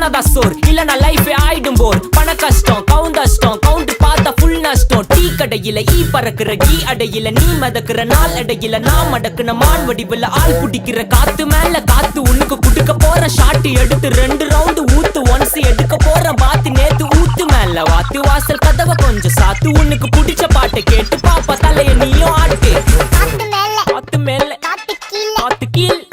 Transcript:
பண்ணாதான் சோர் இல்லனா லைஃபே ஆயிடும் போர் பண கஷ்டம் கவுண்ட் பார்த்தா ஃபுல் நஷ்டம் டீ கடையில ஈ பறக்குற கீ அடையில நீ மதக்குற நாள் அடையில நான் மடக்குன மான் வடிவுல ஆள் குடிக்கிற காத்து மேல காத்து உனக்கு குடுக்க போற ஷாட் எடுத்து 2 ரவுண்டு ஊத்து ஒன்ஸ் எடுக்க போற பாத்து நேத்து ஊத்து மேல வாத்து வாசல் கதவை கொஞ்சம் சாத்து உனக்கு பிடிச்ச பாட்டை கேட்டு பாப்பா தலைய நீயும் ஆட்டு காத்து மேல காத்து கீழ்